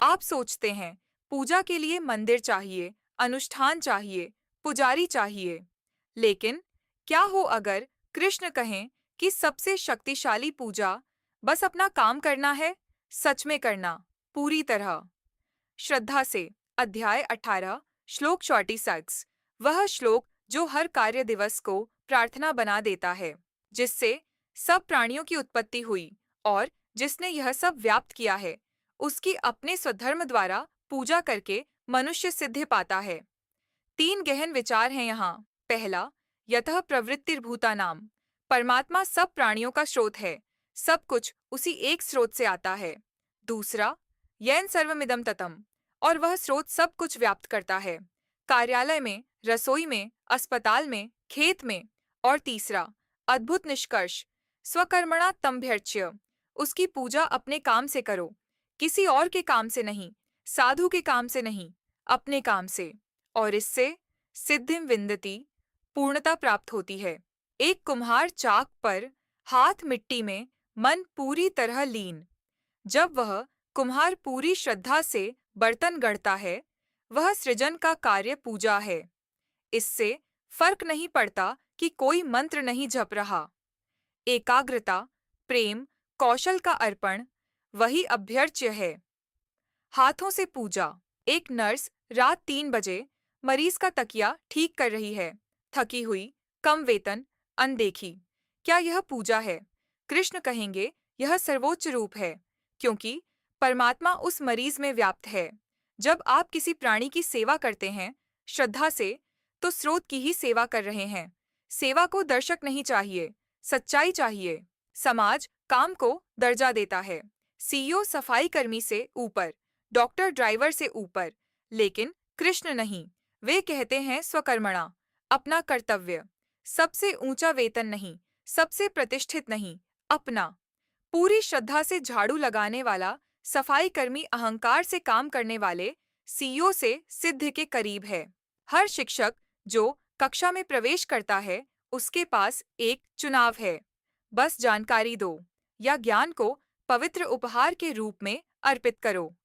आप सोचते हैं पूजा के लिए मंदिर चाहिए, अनुष्ठान चाहिए, पुजारी चाहिए। लेकिन क्या हो अगर कृष्ण कहें कि सबसे शक्तिशाली पूजा बस अपना काम करना है, सच में करना, पूरी तरह श्रद्धा से। अध्याय 18 श्लोक 46। वह श्लोक जो हर कार्य दिवस को प्रार्थना बना देता है, जिससे सब प्राणियों की उत्पत्ति हुई और जिसने यह सब व्याप्त किया है, उसकी अपने स्वधर्म द्वारा पूजा करके मनुष्य सिद्धि पाता है। तीन गहन विचार हैं यहाँ। पहला, यतः प्रवृत्तिर्भूतानाम, परमात्मा सब प्राणियों का स्रोत है, सब कुछ उसी एक स्रोत से आता है। दूसरा, येन सर्वमिदं ततम, और वह स्रोत सब कुछ व्याप्त करता है, कार्यालय में, रसोई में, अस्पताल में, खेत में। और तीसरा, अद्भुत निष्कर्ष, स्वकर्मणा तमभ्यर्च्य, उसकी पूजा अपने काम से करो, किसी और के काम से नहीं, साधु के काम से नहीं, अपने काम से। और इससे सिद्धिम विन्दति, पूर्णता प्राप्त होती है। एक कुम्हार चाक पर, हाथ मिट्टी में, मन पूरी तरह लीन। जब वह कुम्हार पूरी श्रद्धा से बर्तन गढ़ता है, वह सृजन का कार्य पूजा है। इससे फर्क नहीं पड़ता कि कोई मंत्र नहीं जप रहा। एकाग्रता, प्रेम, कौशल का अर्पण, वही अभ्यर्च्य है। हाथों से पूजा। एक नर्स रात 3 बजे मरीज का तकिया ठीक कर रही है, थकी हुई, कम वेतन, अनदेखी। क्या यह पूजा है? कृष्ण कहेंगे यह सर्वोच्च रूप है, क्योंकि परमात्मा उस मरीज में व्याप्त है। जब आप किसी प्राणी की सेवा करते हैं श्रद्धा से, तो स्रोत की ही सेवा कर रहे हैं। सेवा को दर्शक नहीं चाहिए, सच्चाई चाहिए। समाज काम को दर्जा देता है, सीईओ सफाई कर्मी से ऊपर, डॉक्टर ड्राइवर से ऊपर, लेकिन कृष्ण नहीं। वे कहते हैं स्वकर्मणा, अपना कर्तव्य। सबसे ऊंचा वेतन नहीं, सबसे प्रतिष्ठित नहीं, अपना। पूरी श्रद्धा से झाड़ू लगाने वाला सफाई कर्मी अहंकार से काम करने वाले सीईओ से सिद्ध के करीब है। हर शिक्षक जो कक्षा में प्रवेश करता है, उसके पास एक चुनाव है, बस जानकारी दो या ज्ञान को पवित्र उपहार के रूप में अर्पित करो।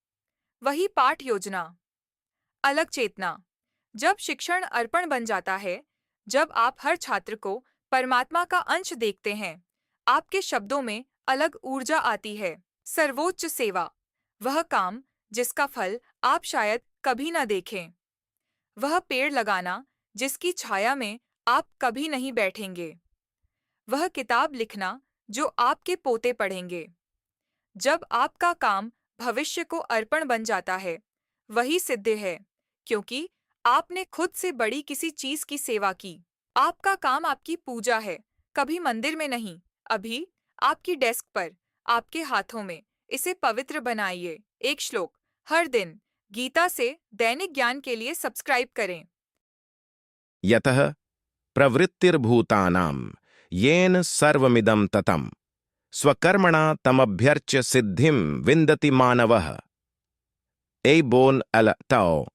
वही पाठ योजना। अलग चेतना। जब शिक्षण अर्पण बन जाता है, जब आप हर छात्र को परमात्मा का अंश देखते हैं, आपके शब्दों में अलग ऊर्जा आती है। सर्वोच्च सेवा, वह काम जिसका फल आप शायद कभी न देखें। वह पेड़ लगाना जिसकी छाया में आप कभी नहीं बैठेंगे। वह किताब लिखना जो आपके पोते पढ़ेंगे। जब आपका काम भविष्य को अर्पण बन जाता है, वही सिद्ध है, क्योंकि आपने खुद से बड़ी किसी चीज की सेवा की। आपका काम आपकी पूजा है, कभी मंदिर में नहीं, अभी आपकी डेस्क पर, आपके हाथों में। इसे पवित्र बनाइए। एक श्लोक हर दिन। गीता से दैनिक ज्ञान के लिए सब्सक्राइब करें। यतः प्रवृत्तिर्भूतानां येन सर्वमिदं ततम् स्वकर्मणा तमभ्यर्च्य सिद्धिं विन्दति मानवः। एबोन अल ताओ।